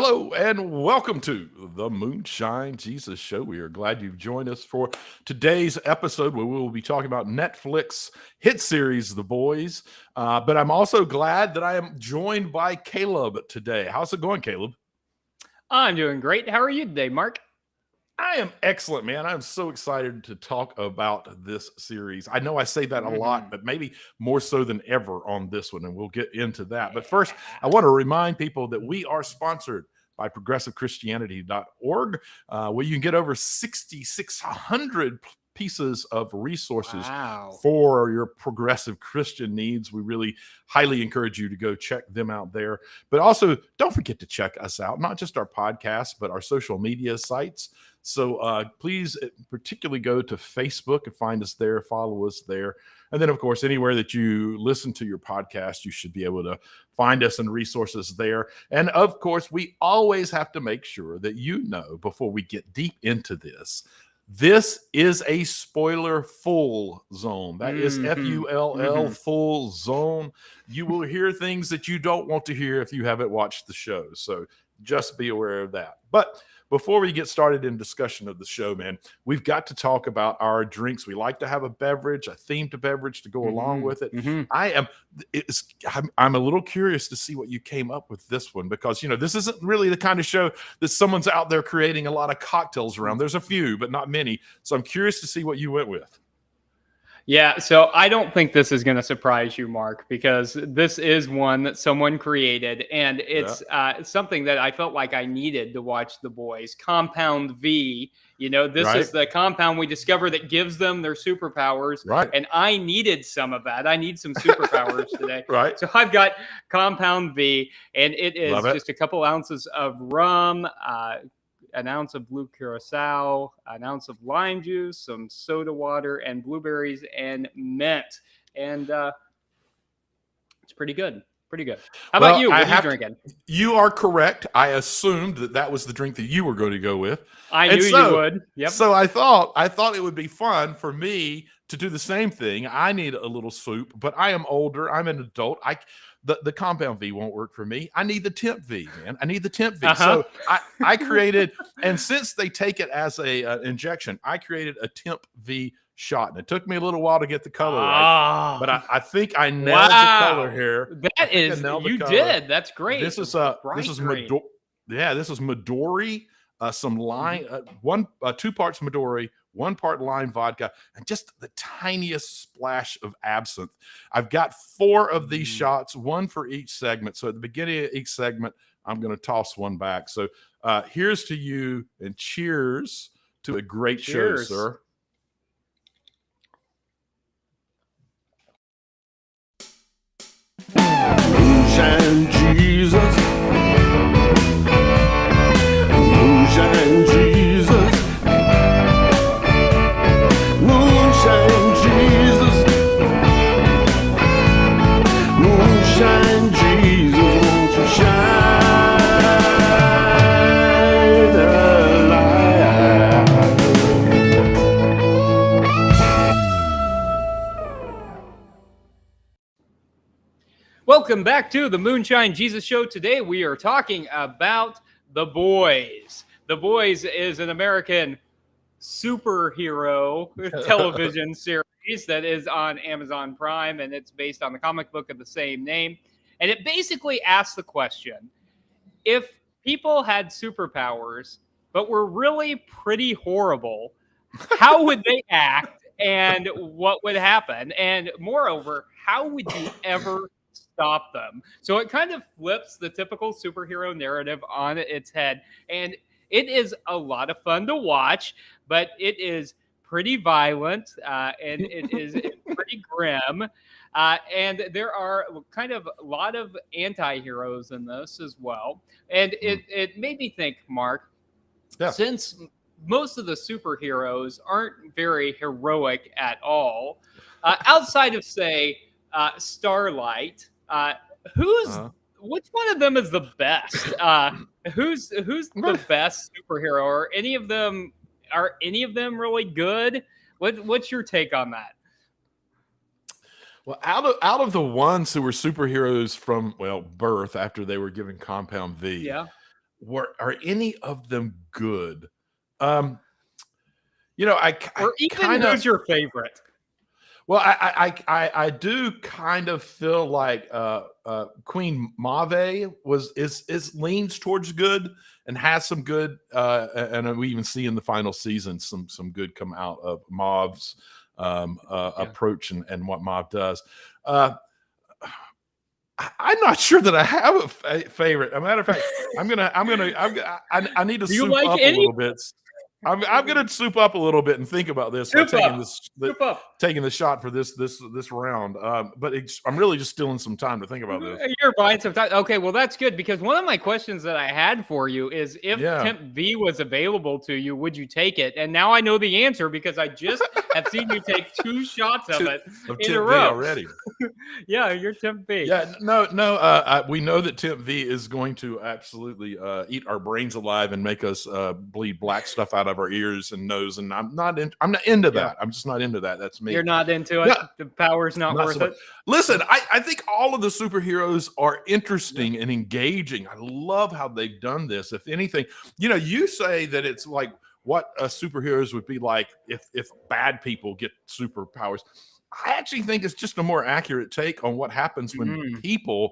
Hello and welcome to the Moonshine Jesus Show. We are glad you've joined us for today's episode where we will be talking about Netflix hit series, The Boys. But I'm also glad that I am joined by Caleb today. How's it going, Caleb? I'm doing great. How are you today, Mark? I am excellent, man. I'm so excited to talk about this series. I know I say that a lot, but maybe more so than ever on this one, and we'll get into that. But first, I want to remind people that we are sponsored by progressivechristianity.org, where you can get over 6,600 pieces of resources for your progressive Christian needs. We really highly encourage you to go check them out there. But also, don't forget to check us out, not just our podcast, but our social media sites. So please particularly go to Facebook and find us there, follow us there. And then, of course, anywhere that you listen to your podcast, you should be able to find us and resources there. And, of course, we always have to make sure that you know before we get deep into this is a spoiler full zone. That is Full full zone. You will hear things that you don't want to hear if you haven't watched the show. So just be aware of that. But before we get started in discussion of the show, man, we've got to talk about our drinks. We like to have a beverage, a themed beverage to go along with it. I'm a little curious to see what you came up with this one, because, you know, this isn't really the kind of show that someone's out there creating a lot of cocktails around. There's a few, but not many. So I'm curious to see what you went with. Yeah, so I don't think this is going to surprise you, Mark, because this is one that someone created, and it's something that I felt like I needed to watch The Boys. Compound V, you know, this is the compound we discover that gives them their superpowers, and I needed some of that. I need some superpowers today. So I've got Compound V, and it is just a couple ounces of rum, an ounce of blue curacao, an ounce of lime juice, some soda water, and blueberries and mint. And it's pretty good. Pretty good. How about you? What are you drinking? You are correct. I assumed that was the drink that you were going to go with. I knew you would. Yep. So I thought it would be fun for me to do the same thing. I need a little soup, but I am older. I'm an adult. The Compound V won't work for me. I need the Temp V, man. I need the Temp V. So I created, and since they take it as a injection, I created a Temp V shot. And it took me a little while to get the color right, but I think I nailed the color here. That is, you did. That's great. This is Midori. This is Midori, some lime, 2 parts Midori, 1 part lime vodka, and just the tiniest splash of absinthe. I've got 4 of these shots, 1 for each segment. So at the beginning of each segment, I'm going to toss one back. So here's to you, and cheers to a great show, sir. Moonshine Jesus, Moonshine Jesus, Moonshine Jesus, Moonshine Jesus, won't you shine a light? Welcome back to the Moonshine Jesus Show. Today we are talking about The Boys. The Boys is an American superhero television series that is on Amazon Prime, and it's based on the comic book of the same name. And it basically asks the question, if people had superpowers but were really pretty horrible, how would they act and what would happen? And moreover, how would you ever stop them? So it kind of flips the typical superhero narrative on its head, and it is a lot of fun to watch, but it is pretty violent, and it is pretty grim, and there are kind of a lot of anti-heroes in this as well. And it made me think, Mark, since most of the superheroes aren't very heroic at all, outside of, say, Starlight, which one of them is the best? Who's the best superhero? Are any of them really good? What's your take on that? Well, out of the ones who were superheroes from birth after they were given Compound V, are any of them good? You know, Or even kind of, who's your favorite? well, I do kind of feel like Queen Mave is leans towards good and has some good, and we even see in the final season some good come out of Mauve's approach and what Mauve does. I'm not sure that I have a favorite. As a matter of fact, I need to Do you soup like up any? a little bit. I'm going to soup up a little bit and think about this by Soup taking up. this Soup up. taking the shot for this round. But I'm really just stealing some time to think about this. You're buying some time. Okay, well that's good because one of my questions that I had for you is if Temp V was available to you, would you take it? And now I know the answer because I just have seen you take 2 shots of it in a Temp row V already. Yeah, you're Temp V. Yeah, no. We know that Temp V is going to absolutely eat our brains alive and make us bleed black stuff out of our ears and nose. And I'm not into that. I'm just not into that. That's me. You're not into it. Yeah. The power's not worth so it. Listen, I think all of the superheroes are interesting and engaging. I love how they've done this. If anything, you say that it's like what superheroes would be like if bad people get superpowers. I actually think it's just a more accurate take on what happens when people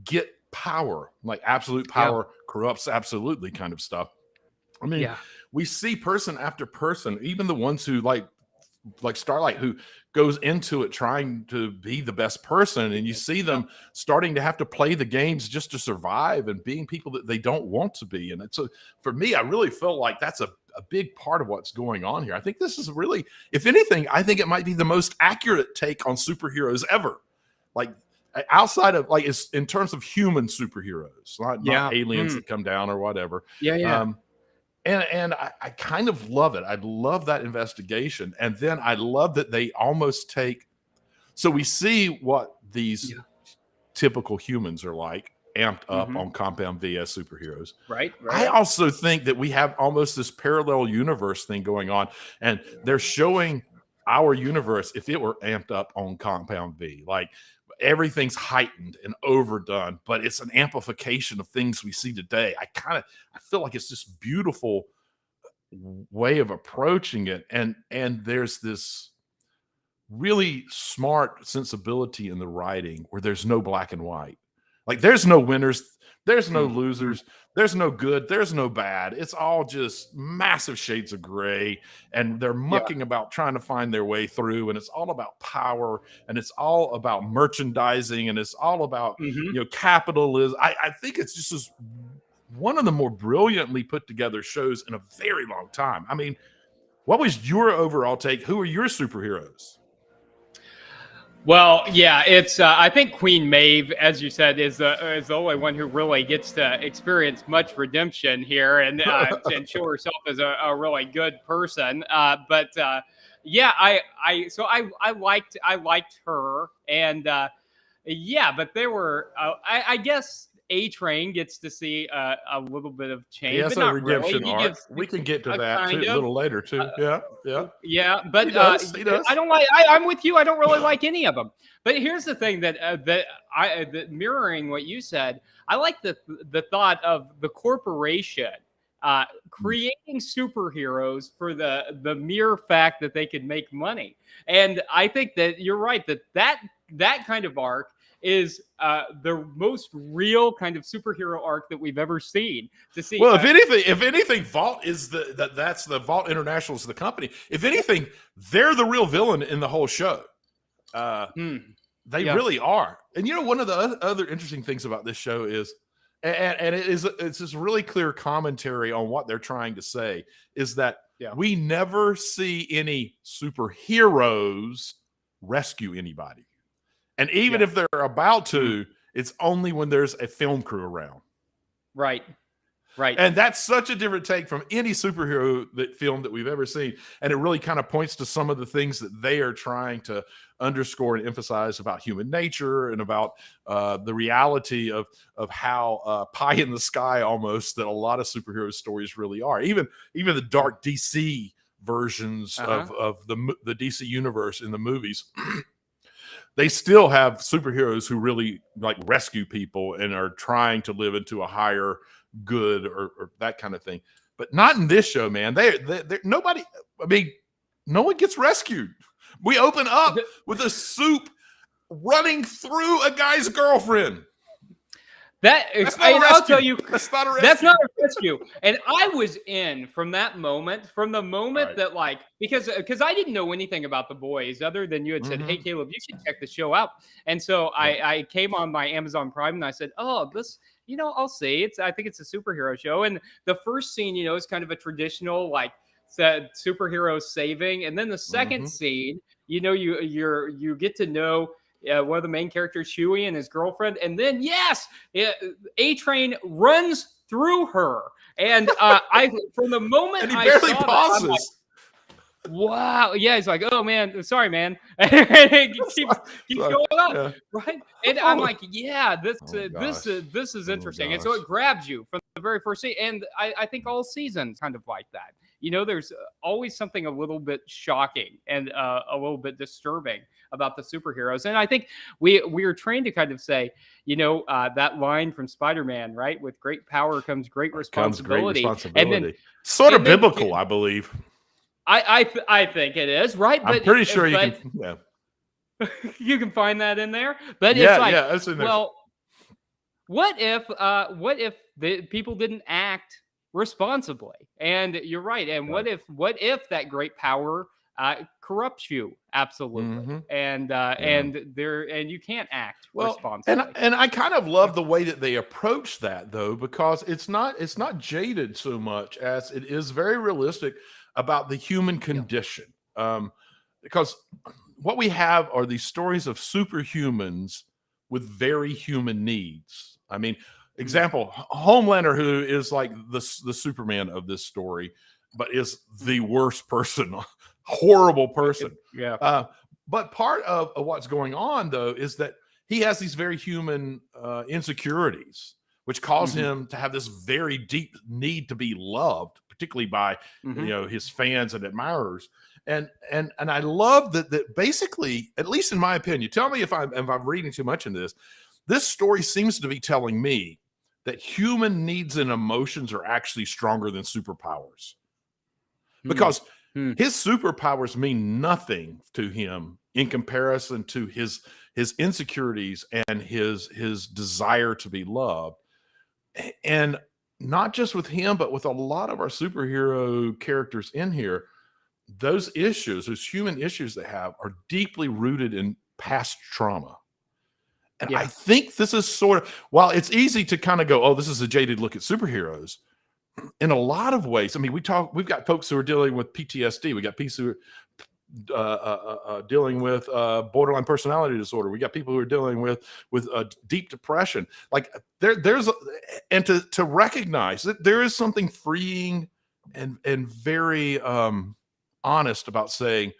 get power, like absolute power corrupts absolutely kind of stuff. I mean, we see person after person, even the ones who like Starlight, who goes into it trying to be the best person, and you see them starting to have to play the games just to survive and being people that they don't want to be. And it's for me, I really feel like that's a big part of what's going on here. I think this is really, if anything, I think it might be the most accurate take on superheroes ever. Like outside of it's in terms of human superheroes, not aliens that come down or whatever. And I kind of love it. I love that investigation. And then I love that they almost take, so we see what these typical humans are like, amped up on Compound V as superheroes. Right. I also think that we have almost this parallel universe thing going on. And they're showing our universe if it were amped up on Compound V. Like everything's heightened and overdone, but it's an amplification of things we see today. I feel like it's this beautiful way of approaching it. And there's this really smart sensibility in the writing where there's no black and white. Like there's no winners, there's no losers, there's no good, there's no bad. It's all just massive shades of gray, and they're mucking about trying to find their way through. And it's all about power, and it's all about merchandising, and it's all about capitalism. I think it's just one of the more brilliantly put together shows in a very long time. I mean, what was your overall take? Who are your superheroes? Well, it's. I think Queen Maeve, as you said, is the only one who really gets to experience much redemption here and show herself as a really good person. I liked her, and but there were. I guess A-Train gets to see a little bit of change. Yes, but a not redemption really. arc. We can get to that too, a little later too. Yeah, but he does. I don't like. I'm with you. I don't really like any of them. But here's the thing that mirroring what you said, I like the thought of the corporation creating superheroes for the mere fact that they could make money. And I think that you're right that kind of arc is the most real kind of superhero arc that we've ever seen. To see, well, if anything, Vault is that's the Vault International is the company. If anything, they're the real villain in the whole show. They really are. And one of the other interesting things about this show is, and it's this really clear commentary on what they're trying to say, is that we never see any superheroes rescue anybody. And even if they're about to, it's only when there's a film crew around. Right. And that's such a different take from any superhero film that we've ever seen. And it really kind of points to some of the things that they are trying to underscore and emphasize about human nature and about the reality of how pie in the sky almost that a lot of superhero stories really are. Even the dark DC versions of the DC universe in the movies. They still have superheroes who really like rescue people and are trying to live into a higher good or that kind of thing. But not in this show, man. They nobody. I mean, no one gets rescued. We open up with a soup running through a guy's girlfriend. That's not a rescue. I'll tell you, that's not a rescue. That's not a rescue. And I was in from that moment, Right. that like because I didn't know anything about the boys other than you had said, "Hey, Caleb, you should check the show out." And so I came on my Amazon Prime and I said, "Oh, this, I'll see. I think it's a superhero show." And the first scene, is kind of a traditional like superhero saving, and then the second scene, you get to know one of the main characters, Chewie, and his girlfriend, and then A-Train runs through her, and I from the moment and he barely pauses. That, like, wow, yeah, he's like, "Oh man, sorry, man," and it keeps going on, right? And I'm like, "Yeah, this is interesting," and so it grabs you from the very first scene, and I think all seasons kind of like that. There's always something a little bit shocking and a little bit disturbing about the superheroes. And I think we are trained to kind of say, that line from Spider-Man, right? With great power comes great responsibility. And then sort of biblical, I believe. I think it is, right? I'm pretty sure you can. Yeah. You can find that in there. But it's like, it's in there. Well, what if the people didn't act responsibly? And you're right. And what if that great power corrupts you? Absolutely. And you can't act responsibly. And I kind of love the way that they approach that, though, because it's not jaded so much as it is very realistic about the human condition. Because what we have are these stories of superhumans with very human needs. I mean, example, Homelander, who is like the Superman of this story, but is the worst person, horrible person. Yeah. But part of what's going on, though, is that he has these very human insecurities, which cause him to have this very deep need to be loved, particularly by his fans and admirers. And I love that basically, at least in my opinion, tell me if I'm reading too much into this. This story seems to be telling me that human needs and emotions are actually stronger than superpowers, because his superpowers mean nothing to him in comparison to his insecurities and his desire to be loved. And not just with him, but with a lot of our superhero characters in here, those human issues they have are deeply rooted in past trauma. And I think this is sort of, while it's easy to kind of go, oh, this is a jaded look at superheroes, in a lot of ways. I mean, we've got folks who are dealing with PTSD. We got people who are dealing with borderline personality disorder. We got people who are dealing with deep depression. Like and to recognize that there is something freeing and very honest about saying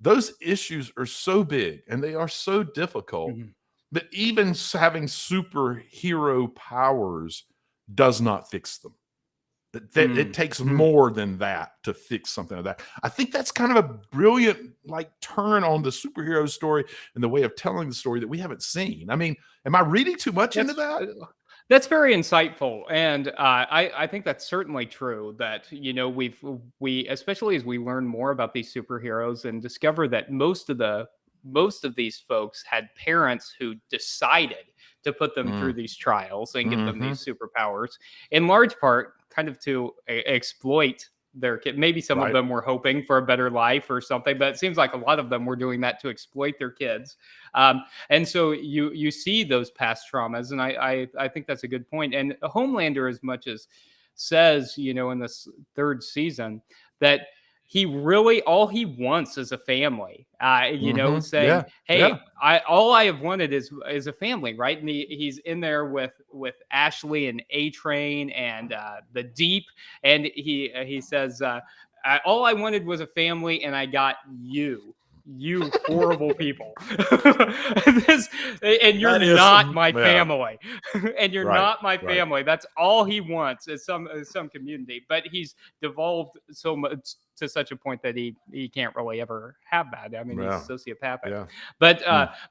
those issues are so big and they are so difficult that even having superhero powers does not fix them. That it takes more than that to fix something like that. I think that's kind of a brilliant turn on the superhero story and the way of telling the story that we haven't seen. I mean, am I reading too much into that? That's very insightful, and I think that's certainly true. That we especially as we learn more about these superheroes and discover that most of these folks had parents who decided to put them through these trials and give them these superpowers, in large part kind of to exploit their kid. Maybe some of them were hoping for a better life or something, but it seems like a lot of them were doing that to exploit their kids. And so you see those past traumas, and I think that's a good point. And Homelander, as much as says, in this third season, that he really, all he wants is a family, saying, hey, all I have wanted is a family, right? And he's in there with Ashley and A-Train and the Deep. And he says, all I wanted was a family and I got you. you horrible people. And you're That is not some- my yeah. family. And you're Right, not my right. family. That's all he wants is some community. But he's devolved so much to such a point that he can't really ever have that. I mean, Yeah. he's sociopathic. Yeah.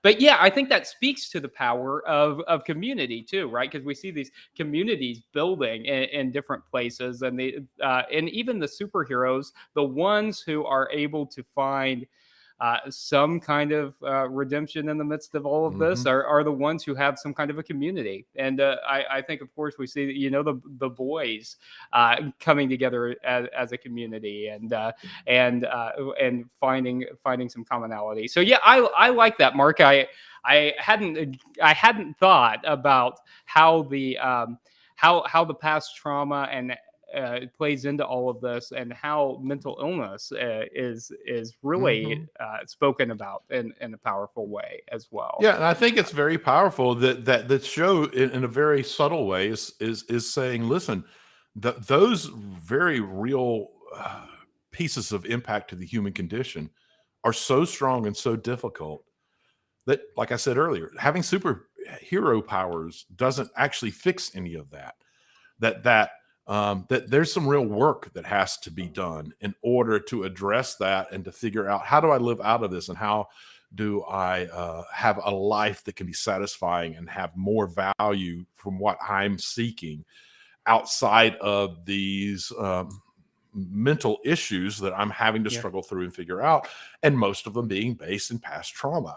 But yeah, I think that speaks to the power of community too, right? Because we see these communities building in different places, and and even the superheroes, the ones who are able to find some kind of redemption in the midst of all of this are the ones who have some kind of a community. And I think, of course, we see the boys coming together as a community and finding some commonality. So yeah, I like that, Mark. I hadn't thought about how the past trauma and plays into all of this, and how mental illness is really spoken about in a powerful way as well. Yeah, and I think it's very powerful that the show, in a very subtle way, is saying, listen, those very real pieces of impact to the human condition are so strong and so difficult that, like I said earlier, having superhero powers doesn't actually fix any of that. That there's some real work that has to be done in order to address that and to figure out, how do I live out of this, and how do I have a life that can be satisfying and have more value from what I'm seeking outside of these mental issues that I'm having to struggle through and figure out, and most of them being based in past trauma.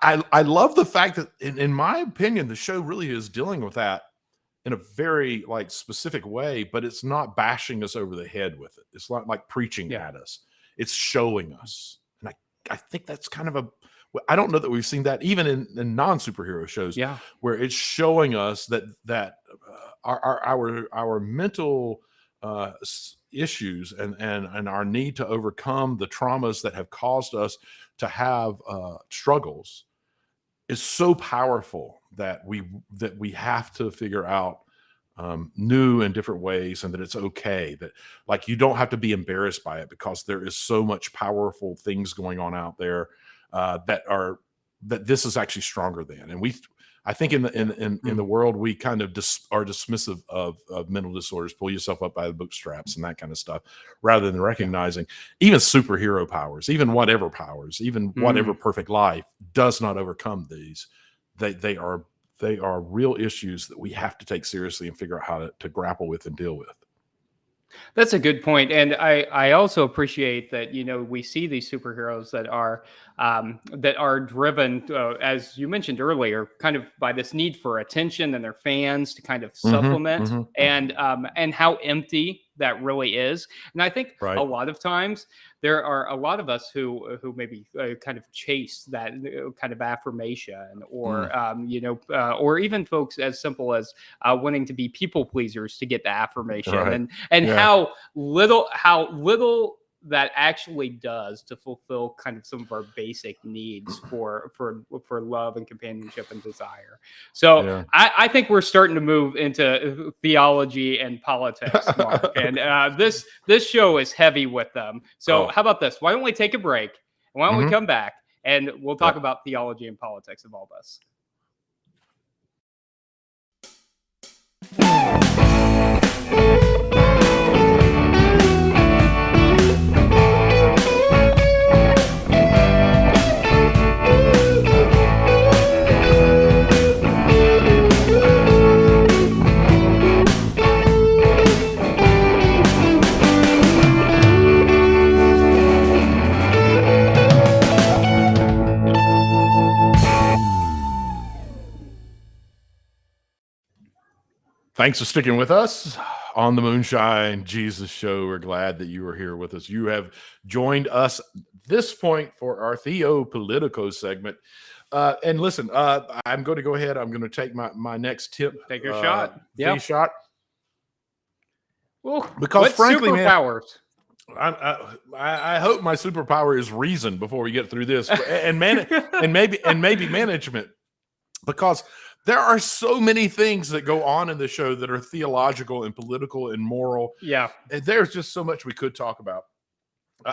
I love the fact that, in my opinion, the show really is dealing with that in a very specific way, but it's not bashing us over the head with it. It's not like preaching at us. It's showing us. And I think that's kind of I don't know that we've seen that even in non-superhero shows, where it's showing us that our mental issues and our need to overcome the traumas that have caused us to have struggles is so powerful that we have to figure out new and different ways, and that it's okay, that you don't have to be embarrassed by it, because there is so much powerful things going on out there that this is actually stronger than. And I think in the world, we kind of are dismissive of mental disorders, pull yourself up by the bootstraps and that kind of stuff, rather than recognizing even superhero powers, even whatever powers, even whatever perfect life does not overcome these. They are real issues that we have to take seriously and figure out how to grapple with and deal with. That's a good point. And I also appreciate that, we see these superheroes that are driven, as you mentioned earlier, kind of by this need for attention and their fans to kind of supplement, and how empty that really is. And I think a lot of times there are a lot of us who maybe kind of chase that kind of affirmation, or or even folks as simple as wanting to be people pleasers to get the affirmation, and how little that actually does to fulfill kind of some of our basic needs for love and companionship and desire. So I think we're starting to move into theology and politics, Mark, and this show is heavy with them. So how about this? Why don't we take a break? Why don't we come back and we'll talk about theology and politics of all this. Thanks for sticking with us on the Moonshine Jesus Show. We're glad that you are here with us. You have joined us this point for our Theo-Politico segment. And listen, I'm going to go ahead. I'm going to take my next tip. Take your shot. Yeah. Shot. Well, because frankly, superpowers? I hope my superpower is reason before we get through this, and maybe management, because there are so many things that go on in the show that are theological and political and moral. Yeah. And there's just so much we could talk about.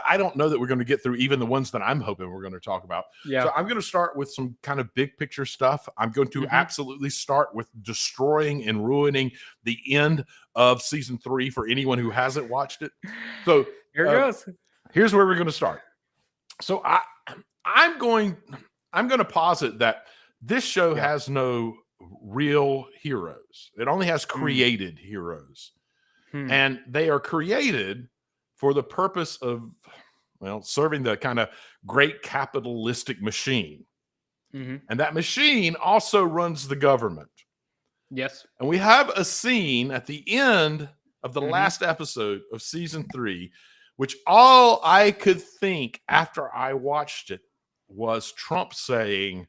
I don't know that we're going to get through even the ones that I'm hoping we're going to talk about. Yeah. So I'm going to start with some kind of big picture stuff. I'm going to absolutely start with destroying and ruining the end of season 3 for anyone who hasn't watched it. So Here it goes. Here's where we're going to start. So I'm going to posit that this show has no real heroes. It only has created heroes. And they are created for the purpose of, well, serving the kind of great capitalistic machine. And that machine also runs the government. Yes. And we have a scene at the end of the last episode of season 3, which all I could think after I watched it was Trump saying,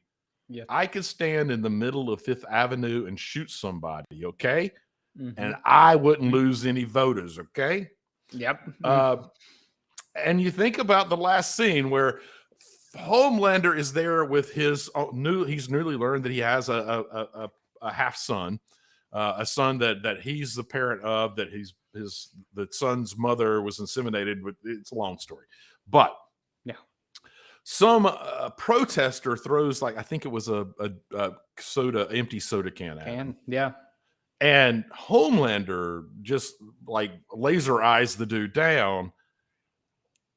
I could stand in the middle of Fifth Avenue and shoot somebody, okay? And I wouldn't lose any voters, okay? Yep. And you think about the last scene where Homelander is there with his he's newly learned that he has a half son, a son that he's the parent of, that the son's mother was inseminated. But it's a long story, but some protester throws, like, I think it was a empty soda can at him. And Homelander just like laser eyes the dude down,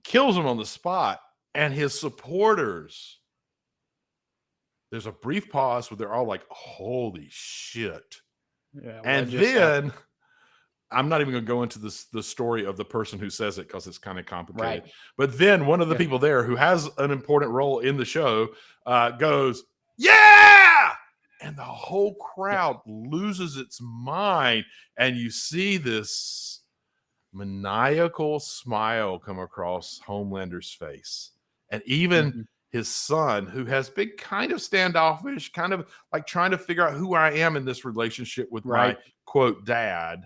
kills him on the spot, and his supporters, there's a brief pause where they're all like, holy shit. And then I'm not even going to go into the story of the person who says it because it's kind of complicated. Right. But then one of the people there who has an important role in the show goes, yeah! And the whole crowd loses its mind. And you see this maniacal smile come across Homelander's face. And even his son, who has been kind of standoffish, kind of like trying to figure out who I am in this relationship with my, quote, dad,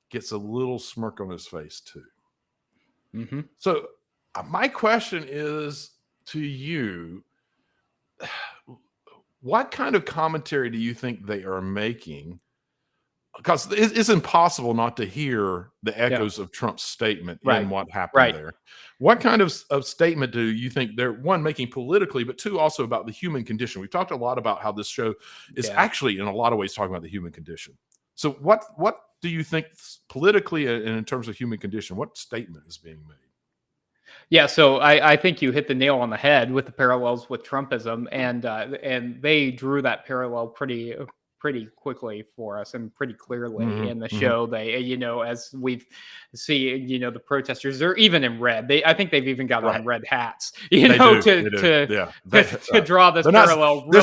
gets a little smirk on his face too. So my question is to you, what kind of commentary do you think they are making? Because it's impossible not to hear the echoes of Trump's statement in what happened there. What kind of statement do you think they're, one, making politically, but two, also about the human condition? We've talked a lot about how this show is actually in a lot of ways talking about the human condition. So what do you think politically and in terms of human condition, what statement is being made? Yeah, so I think you hit the nail on the head with the parallels with Trumpism, and they drew that parallel pretty quickly for us and pretty clearly in the show. They, as we've seen, the protesters are even in red. I think they've even got on red hats, to draw this parallel. They're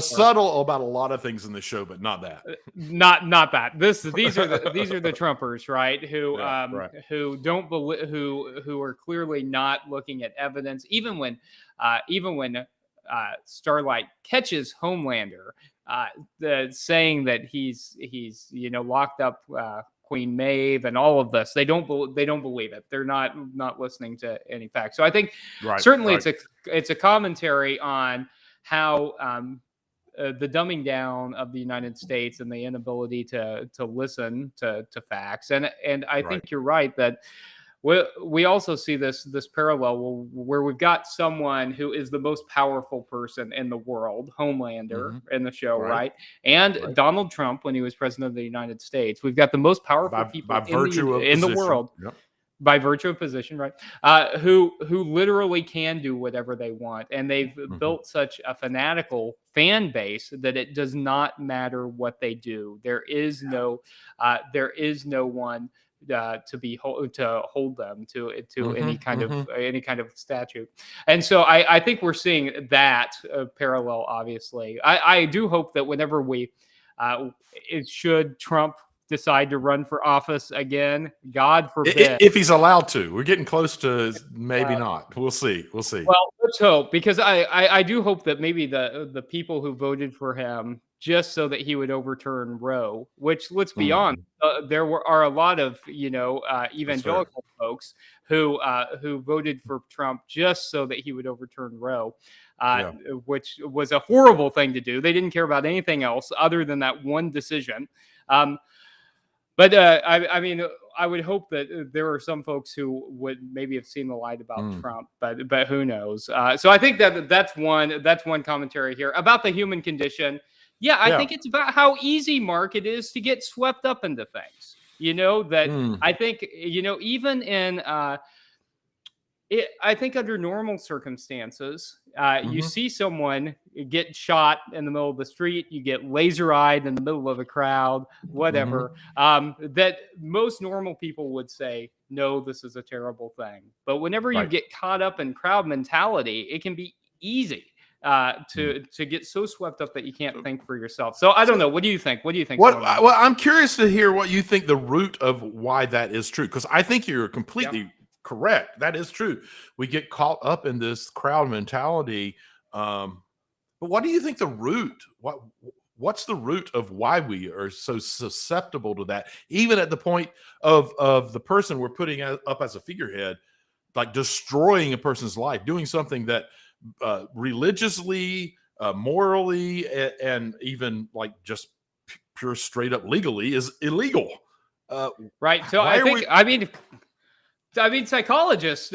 subtle about a lot of things in the show, but not that. Not that. These are the Trumpers, right? Who don't believe, who are clearly not looking at evidence, even when Starlight catches Homelander. Saying that he's locked up Queen Maeve and all of this, they don't believe it. They're not listening to any facts. So I think certainly it's a commentary on how the dumbing down of the United States and the inability to listen to facts. And I think you're right that we also see this parallel where we've got someone who is the most powerful person in the world, Homelander, in the show, right? And Donald Trump, when he was president of the United States. We've got the most powerful people in the world. By virtue of position, right? Who literally can do whatever they want, and they've built such a fanatical fan base that it does not matter what they do. There is no one to hold them to any kind of statute. And so I think we're seeing that parallel. Obviously, I do hope that whenever should Trump decide to run for office again, God forbid, if he's allowed to. We're getting close to maybe not. We'll see. Well, let's hope, because I do hope that maybe the people who voted for him just so that he would overturn Roe, which, let's be honest, there are a lot of evangelical folks who voted for Trump just so that he would overturn Roe, which was a horrible thing to do. They didn't care about anything else other than that one decision. But I mean, I would hope that there are some folks who would maybe have seen the light about Mm. Trump, but who knows? So I think that's one commentary here about the human condition. Yeah, I Yeah. think it's about how easy, Mark, it is to get swept up into things. That Mm. I think even in I think under normal circumstances, you Mhm. see someone get shot in the middle of the street, you get laser-eyed in the middle of a crowd, Mhm. whatever. That most normal people would say, "No, this is a terrible thing." But whenever you Right. get caught up in crowd mentality, it can be easy Mm. to get so swept up that you can't think for yourself. So I don't know. What do you think? What do you think's What? going on? Well, I'm curious to hear what you think the root of why that is true, because I think you're Yeah. completely correct. That is true. We get caught up in this crowd mentality. But what do you think the root? What's the root of why we are so susceptible to that? Even at the point of the person we're putting up as a figurehead, like destroying a person's life, doing something that religiously, morally, and even like just pure straight up legally is illegal. Uh, Right. So why I are think, we? psychologists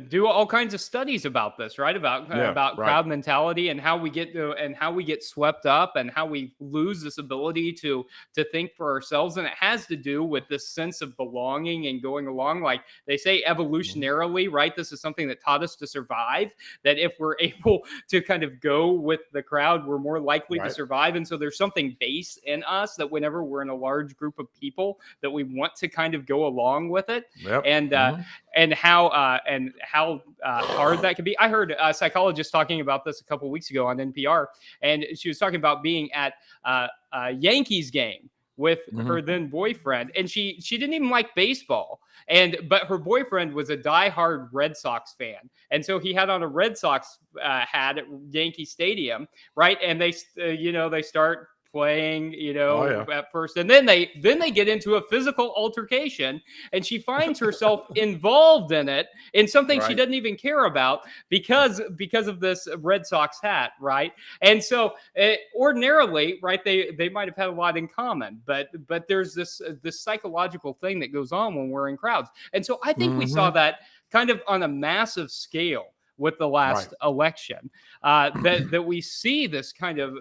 do all kinds of studies about this, right? Yeah, About right. crowd mentality and how we get swept up and how we lose this ability to think for ourselves. And it has to do with this sense of belonging and going along. Like they say, evolutionarily, right? This is something that taught us to survive. That if we're able to kind of go with the crowd, we're more likely to Right. survive. And so there's something base in us that whenever we're in a large group of people, that we want to kind of go along with it. Yep. And how hard that can be. I heard a psychologist talking about this a couple of weeks ago on NPR, and she was talking about being at a Yankees game with her then boyfriend, and she didn't even like baseball, but her boyfriend was a diehard Red Sox fan, and so he had on a Red Sox hat at Yankee Stadium, right? And they start playing, Oh, yeah. at first, and then they get into a physical altercation, and she finds herself involved in it in something she Right. doesn't even care about because of this Red Sox hat, right? And so ordinarily, right, they might have had a lot in common, but there's this psychological thing that goes on when we're in crowds, and so I think we saw that kind of on a massive scale with the last election, that we see this kind of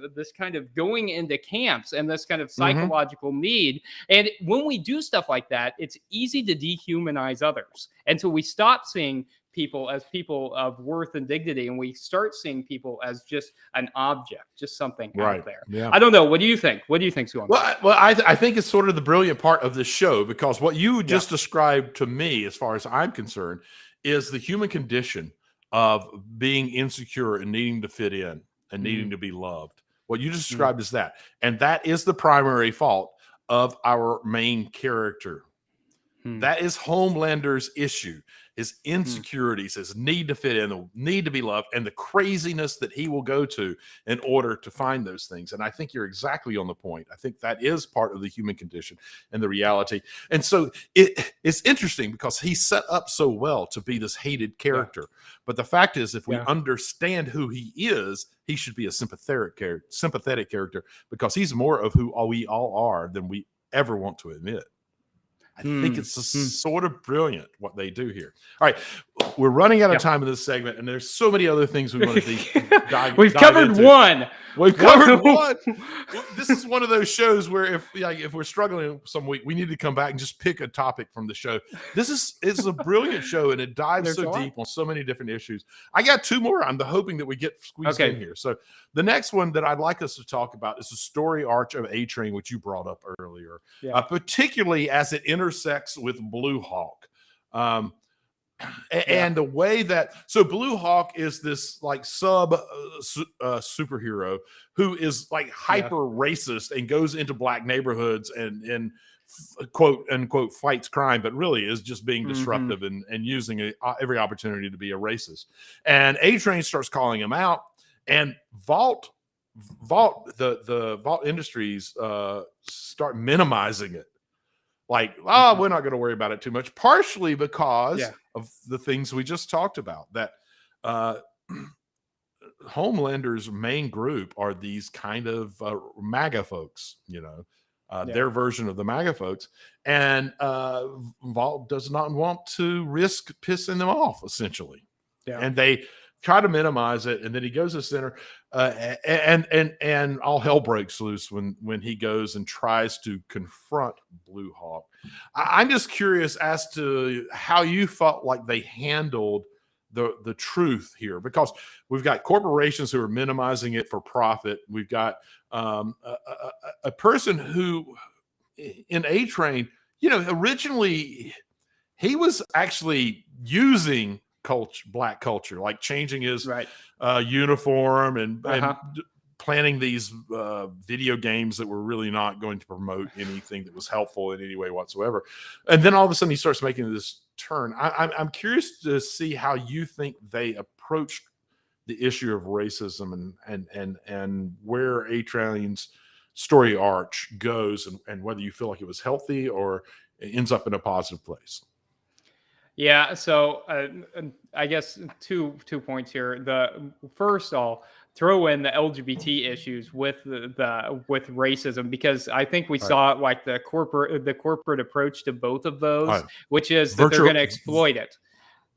going into camps and this kind of psychological need. And when we do stuff like that, it's easy to dehumanize others. And so we stop seeing people as people of worth and dignity, and we start seeing people as just an object, just something out there. Yeah. I don't know. What do you think? What do you think's going on? Well, I think it's sort of the brilliant part of this show, because what you just described to me, as far as I'm concerned, is the human condition of being insecure and needing to fit in and needing to be loved. What you just described is that. And that is the primary fault of our main character. That is Homelander's issue, his insecurities, his need to fit in, the need to be loved, and the craziness that he will go to in order to find those things. And I think you're exactly on the point. I think that is part of the human condition and the reality. And so it's interesting because he's set up so well to be this hated character. But the fact is, if we understand who he is, he should be a sympathetic character, because he's more of who we all are than we ever want to admit. I think it's sort of brilliant what they do here. All right, we're running out of time in this segment, and there's so many other things we want to dive. We've covered into. one. We've covered one. This is one of those shows where if we're struggling some week, we need to come back and just pick a topic from the show. It's a brilliant show, and it dives so deep on so many different issues. I got two more. I'm hoping that we get squeezed in here. So the next one that I'd like us to talk about is the story arc of A-Train, which you brought up earlier, particularly as it intersects with Blue Hawk. And the way that, so Blue Hawk is this like superhero who is like hyper racist and goes into black neighborhoods and quote unquote fights crime, but really is just being disruptive and using every opportunity to be a racist. And A-Train starts calling him out, and the Vault Industries start minimizing it. Like, we're not going to worry about it too much, partially because of the things we just talked about, that Homelander's main group are these kind of MAGA folks, their version of the MAGA folks. And Vaught does not want to risk pissing them off, essentially. Yeah. And they try to minimize it. And then he goes to center, and all hell breaks loose when he goes and tries to confront Blue Hawk. I'm just curious as to how you felt like they handled the truth here, because we've got corporations who are minimizing it for profit. We've got a person who in A-Train, originally he was actually using black culture, like changing his uniform and planning these video games that were really not going to promote anything that was helpful in any way whatsoever. And then all of a sudden he starts making this turn. I'm curious to see how you think they approached the issue of racism and where A-Train's story arch goes, and whether you feel like it was healthy or it ends up in a positive place. Yeah, so I guess two points here. The first, I'll throw in the LGBT issues with with racism, because I think we saw like the corporate approach to both of those, which is that they're going to exploit it.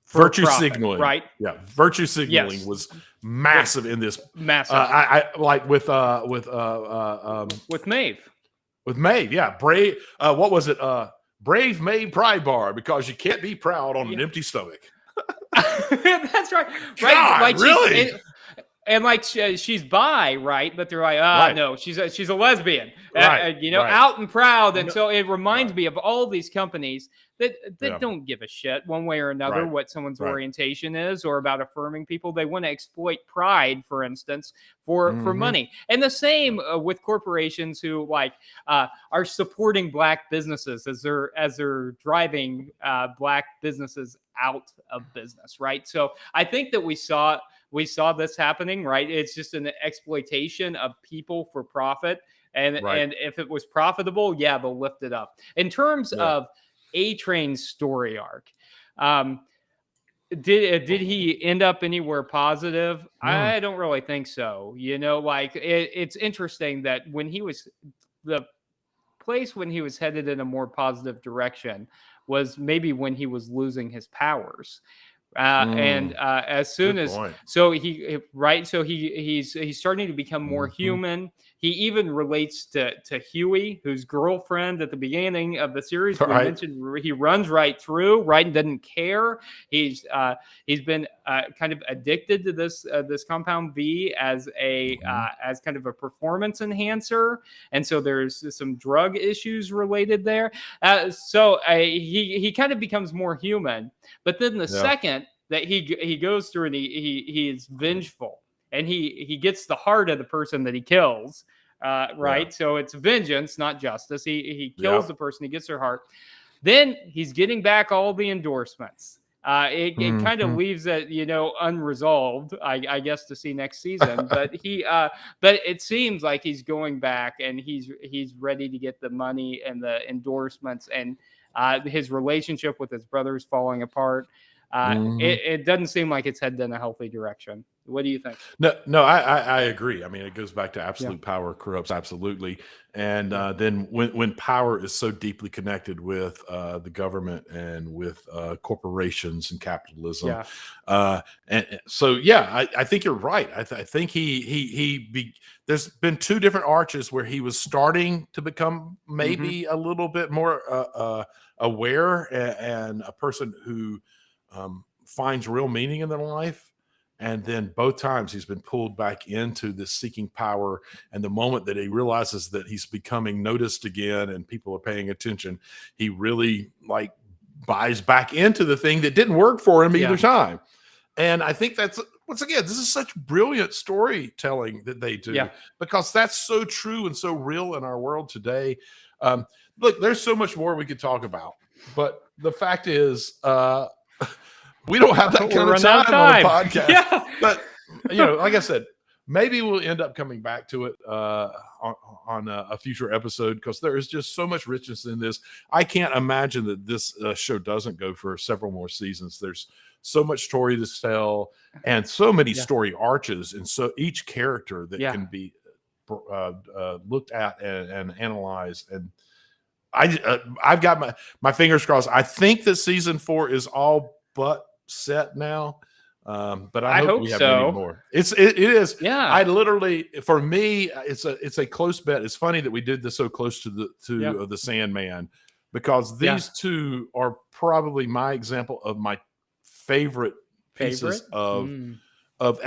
Virtue profit, signaling, right? Yeah, virtue signaling was massive in this. Massive. I like with Maeve. With Maeve, yeah. Brave. What was it? Brave Maeve Pride Bar, because you can't be proud on an empty stomach. That's right. God, like really? And like she's bi, right? But they're like, no, she's a lesbian, out and proud. And so it reminds me of all these companies that don't give a shit one way or another what someone's orientation is, or about affirming people. They want to exploit pride, for instance, for money. And the same with corporations who are supporting black businesses as they're driving black businesses out of business, right? So I think that we saw this happening, right? It's just an exploitation of people for profit. And if it was profitable, they'll lift it up. In terms of A-Train's story arc, did he end up anywhere positive? I don't really think so. It's interesting that when he was headed in a more positive direction was maybe when he was losing his powers. And as soon as he's starting to become more human. He even relates to Huey, whose girlfriend at the beginning of the series we mentioned. He runs right through, and doesn't care. He's been kind of addicted to this compound V as as kind of a performance enhancer, and so there's some drug issues related there. So he kind of becomes more human, but then the second that he goes through and he is vengeful, and he gets the heart of the person that he kills, So it's vengeance, not justice. He kills the person, he gets their heart. Then he's getting back all the endorsements. It kind of leaves it, unresolved, I guess, to see next season. But but it seems like he's going back, and he's ready to get the money and the endorsements, and his relationship with his brother is falling apart. It doesn't seem like it's headed in a healthy direction. What do you think? No, I agree. I mean, it goes back to absolute power corrupts, absolutely. And then when power is so deeply connected with the government and with corporations and capitalism, and so I think you're right. I think there's been two different arches where he was starting to become maybe a little bit more aware and a person who finds real meaning in their life. And then both times he's been pulled back into this seeking power. And the moment that he realizes that he's becoming noticed again and people are paying attention, he really buys back into the thing that didn't work for him either time. And I think that's, once again, this is such brilliant storytelling that they do, because that's so true and so real in our world today. Look, there's so much more we could talk about, but the fact is, we don't have that kind of time on the podcast. But like I said, maybe we'll end up coming back to it on a future episode, because there is just so much richness in this. I can't imagine that this show doesn't go for several more seasons. There's so much story to tell, and so many story arches, and so each character that can be looked at and analyzed. And I've got my fingers crossed. I think that season 4 is all but set now. But I hope we have many more. It is. Yeah. I literally, for me, it's a close bet. It's funny that we did this so close to the Sandman, because these two are probably my example of my favorite pieces of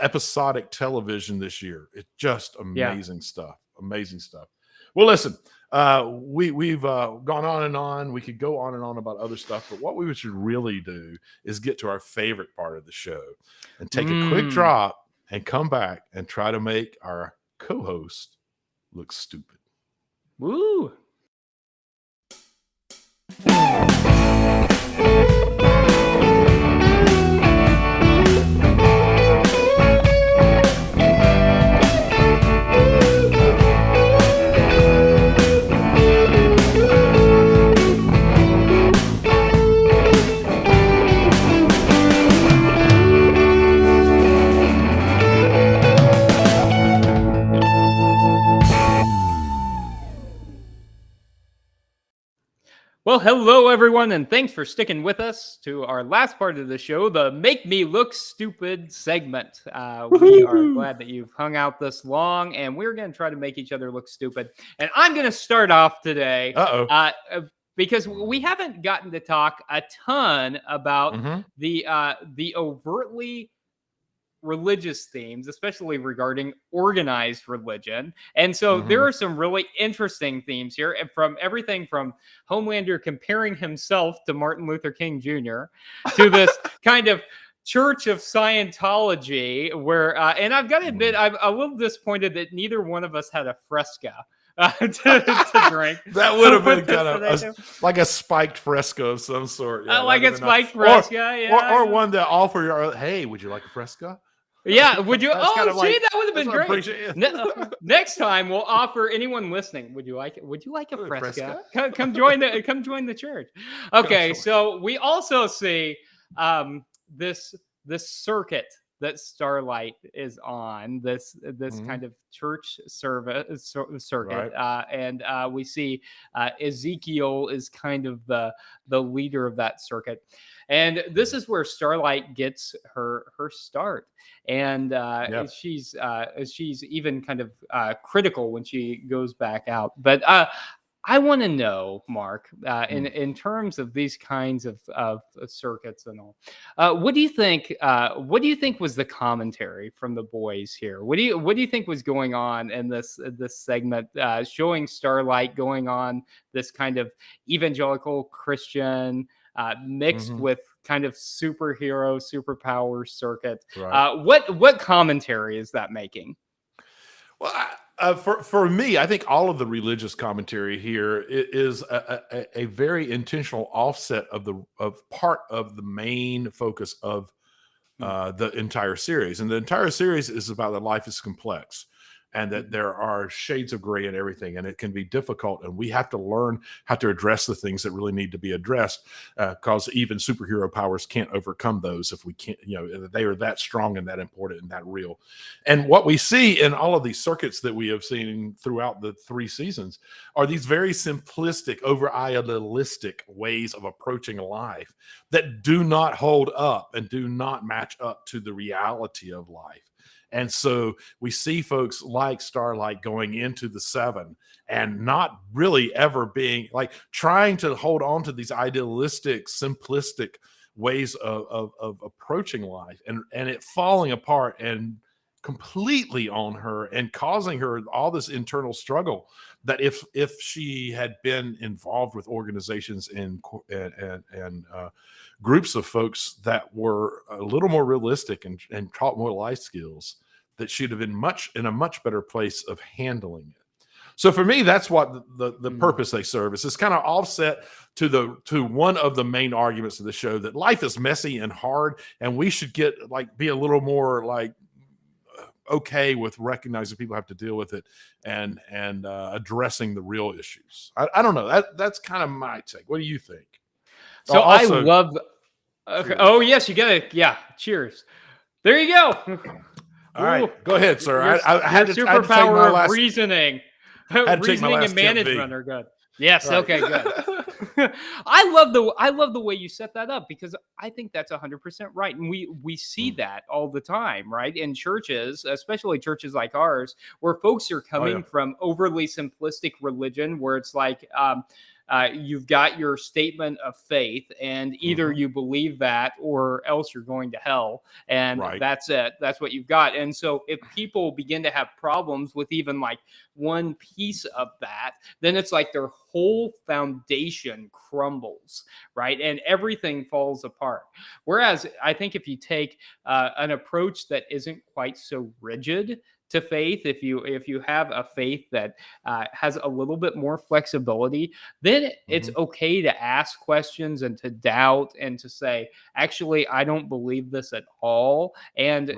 episodic television this year. It's just amazing stuff. Amazing stuff. Well, listen, we've gone on and on. We could go on and on about other stuff, but what we should really do is get to our favorite part of the show and take a quick drop and come back and try to make our co-host look stupid. Woo! Well, hello, everyone, and thanks for sticking with us to our last part of the show, the Make Me Look Stupid segment. We are glad that you've hung out this long, and we're going to try to make each other look stupid. And I'm going to start off today because we haven't gotten to talk a ton about the overtly religious themes, especially regarding organized religion. And so there are some really interesting themes here, from everything from Homelander comparing himself to Martin Luther King Jr. to this kind of Church of Scientology, where, and I've got to admit, I'm a little disappointed that neither one of us had a Fresca. To drink. That would have been kind of like a spiked Fresca of some sort. Yeah, like a spiked Fresca, or one that offer your, hey, would you like a Fresca? Yeah, would you? Oh, see, like, that would have been great. Next time, we'll offer anyone listening. Would you like it? Would you like a Fresca? Come join the church. Okay, so we also see this circuit that Starlight is on, this kind of church service circuit, right. And we see Ezekiel is kind of the leader of that circuit, and this is where Starlight gets her start, and she's even kind of critical when she goes back out, but. I want to know, Mark, in terms of these kinds of circuits and all, what do you think? What do you think was the commentary from the boys here? What do you think was going on in this segment, showing Starlight going on this kind of evangelical Christian mixed with kind of superpower circuit? Right. What commentary is that making? Well, for me, I think all of the religious commentary here is a very intentional offset of part of the main focus of the entire series. And the entire series is about that life is complex, and that there are shades of gray in everything, and it can be difficult, and we have to learn how to address the things that really need to be addressed, because even superhero powers can't overcome those if we can't, they are that strong and that important and that real. And what we see in all of these circuits that we have seen throughout the 3 seasons are these very simplistic, over-idealistic ways of approaching life that do not hold up and do not match up to the reality of life. And so we see folks like Starlight going into the 7 and not really ever being like trying to hold on to these idealistic, simplistic ways of approaching life, and it falling apart and completely on her and causing her all this internal struggle that if she had been involved with organizations and groups of folks that were a little more realistic and taught more life skills, that she'd have been in a much better place of handling it. So for me, that's what the purpose they serve is. It's kind of offset to one of the main arguments of the show, that life is messy and hard, and we should be a little more okay with recognizing people have to deal with it and addressing the real issues. I don't know. That's kind of my take. What do you think? So also, I love. Okay. Oh yes, you gotta. Yeah. Cheers. There you go. All right, Ooh, go ahead, sir. Your, I had your to take my superpower of last. reasoning, Had to take my reasoning last and Temp V. management are good. Yes. Right. Okay. Good. I love the way you set that up, because I think that's 100% right, and we see that all the time, right? In churches, especially churches like ours, where folks are coming from overly simplistic religion, where it's like. You've got your statement of faith, and either you believe that or else you're going to hell. And that's it. That's what you've got. And so if people begin to have problems with even like one piece of that, then it's like their whole foundation crumbles, right? And everything falls apart. Whereas I think if you take an approach that isn't quite so rigid to faith, if you have a faith that has a little bit more flexibility, then it's okay to ask questions and to doubt and to say, actually, I don't believe this at all, and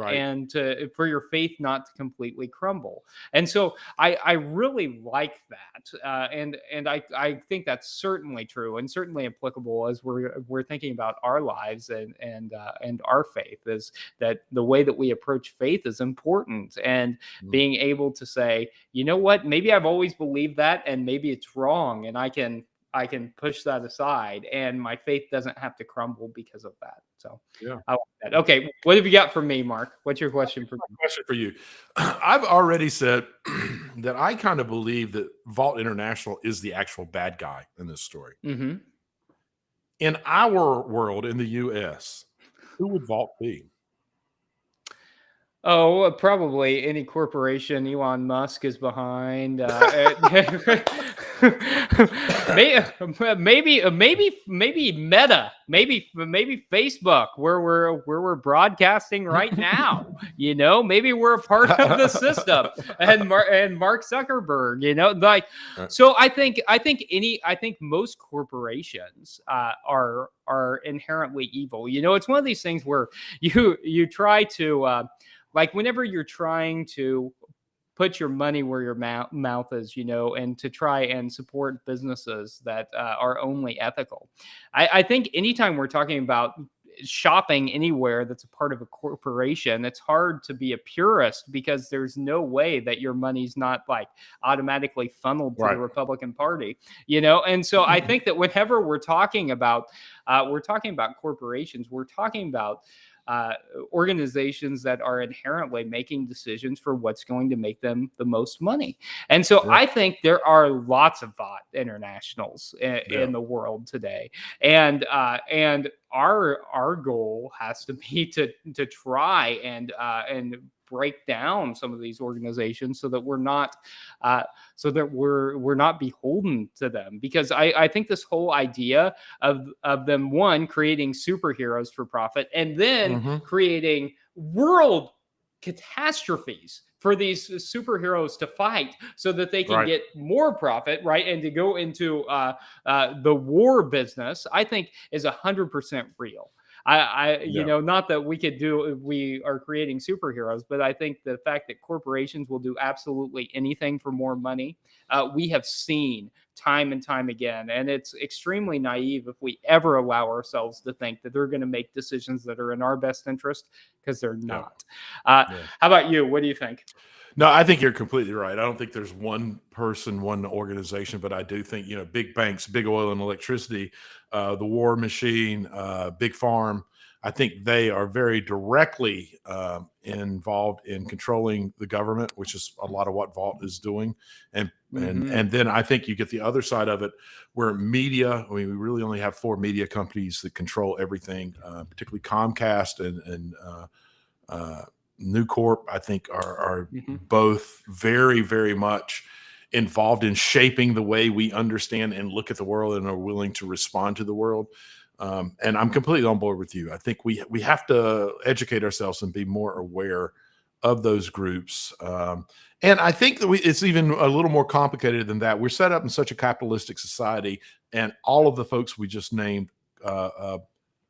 for your faith not to completely crumble. And so I really like that, and I think that's certainly true and certainly applicable as we're thinking about our lives and our faith, is that the way that we approach faith is important, and being able to say, you know what, maybe I've always believed that, and maybe it's wrong, and I can push that aside, and my faith doesn't have to crumble because of that. So I like that. Okay, what have you got for me, Mark? What's your question for me? Question for you. I've already said that I kind of believe that Vault International is the actual bad guy in this story. In our world, in the U.S., who would Vault be? Oh, probably any corporation Elon Musk is behind. Maybe Meta, maybe Facebook, where we're broadcasting right now. You know, maybe we're a part of the system, and Mark Zuckerberg. You know, like so. I think most corporations are inherently evil. You know, it's one of these things where you try to. Like whenever you're trying to put your money where your mouth is, you know, and to try and support businesses that are only ethical. I think anytime we're talking about shopping anywhere that's a part of a corporation, it's hard to be a purist, because there's no way that your money's not like automatically funneled to the Republican Party, you know? And so I think that whenever we're talking about corporations, we're talking about organizations that are inherently making decisions for what's going to make them the most money. And so I think there are lots of Vault Internationals in the world today. And our goal has to be to try and break down some of these organizations so that we're not beholden to them, because I think this whole idea of them, one, creating superheroes for profit, and then creating world catastrophes for these superheroes to fight so that they can get more profit, right? And to go into the war business, I think is 100% real. You know, not that we are creating superheroes, but I think the fact that corporations will do absolutely anything for more money, we have seen time and time again. And it's extremely naive if we ever allow ourselves to think that they're going to make decisions that are in our best interest, because they're not. How about you? What do you think? No, I think you're completely right. I don't think there's one person, one organization, but I do think, you know, big banks, big oil and electricity, the war machine, big farm, I think they are very directly involved in controlling the government, which is a lot of what Vault is doing. And then I think you get the other side of it, where media, I mean, we really only have 4 media companies that control everything, particularly Comcast and New Corp, I think are both very, very much involved in shaping the way we understand and look at the world and are willing to respond to the world. And I'm completely on board with you. I think we have to educate ourselves and be more aware of those groups. And I think that it's even a little more complicated than that. We're set up in such a capitalistic society, and all of the folks we just named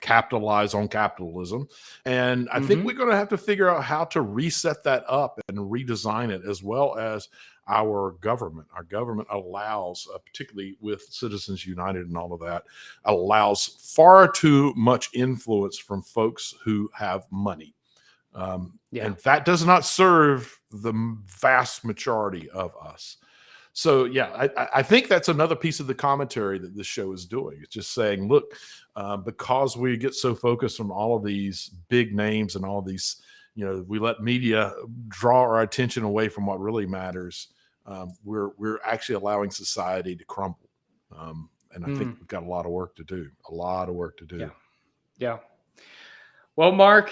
capitalize on capitalism. And I think we're going to have to figure out how to reset that up and redesign it, as well as our government. Our government allows, particularly with Citizens United and all of that, allows far too much influence from folks who have money. And that does not serve the vast majority of us. So, yeah, I think that's another piece of the commentary that this show is doing. It's just saying, look, because we get so focused on all of these big names and all of these, we let media draw our attention away from what really matters. We're actually allowing society to crumble. And I think we've got a lot of work to do. Yeah. Well, Mark,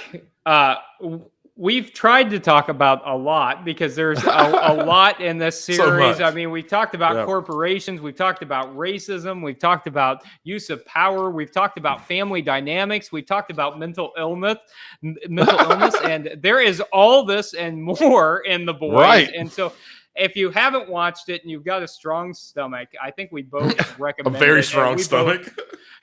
we've tried to talk about a lot because there's a lot in this series. So I mean, we've talked about corporations. We've talked about racism. We've talked about use of power. We've talked about family dynamics. We've talked about mental illness, and there is all this and more in The Boys. Right. And so if you haven't watched it and you've got a strong stomach, I think we both recommend a very it. strong stomach.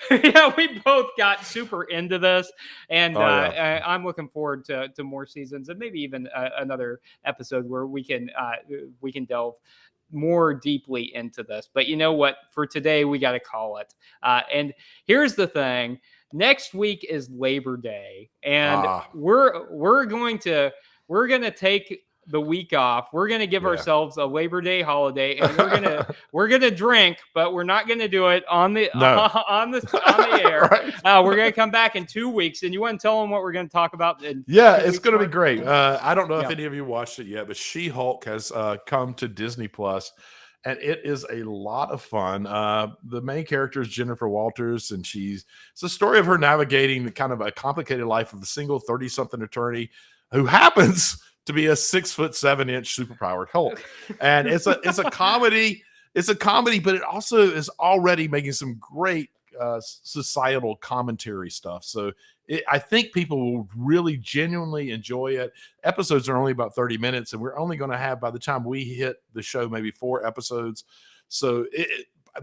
We both got super into this, and I'm looking forward to more seasons and maybe even another episode where we can delve more deeply into this. But you know what? For today, we got to call it. And here's the thing: next week is Labor Day, and we're going to take the week off. We're going to give ourselves a Labor Day holiday, and we're going to drink, but we're not going to do it on the air. Right. We're going to come back in 2 weeks, and you want to tell them what we're going to talk about? It's going to be great. I don't know if any of you watched it yet, but She-Hulk has come to Disney Plus, and it is a lot of fun. The main character is Jennifer Walters, and it's a story of her navigating the kind of a complicated life of a single 30-something attorney who happens to be a 6'7" superpowered Hulk. And it's a comedy. It's a comedy, but it also is already making some great societal commentary stuff. So I think people will really genuinely enjoy it. Episodes are only about 30 minutes, and we're only going to have, by the time we hit the show, maybe 4 episodes. So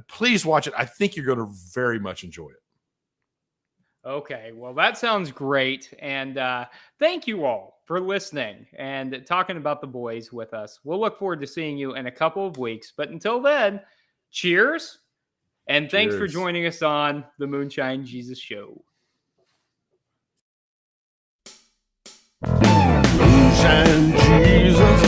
please watch it. I think you're going to very much enjoy it. Okay, well, that sounds great. And thank you all for listening and talking about The Boys with us. We'll look forward to seeing you in a couple of weeks. But until then, cheers. And thanks for joining us on the Moonshine Jesus Show. Moonshine Jesus.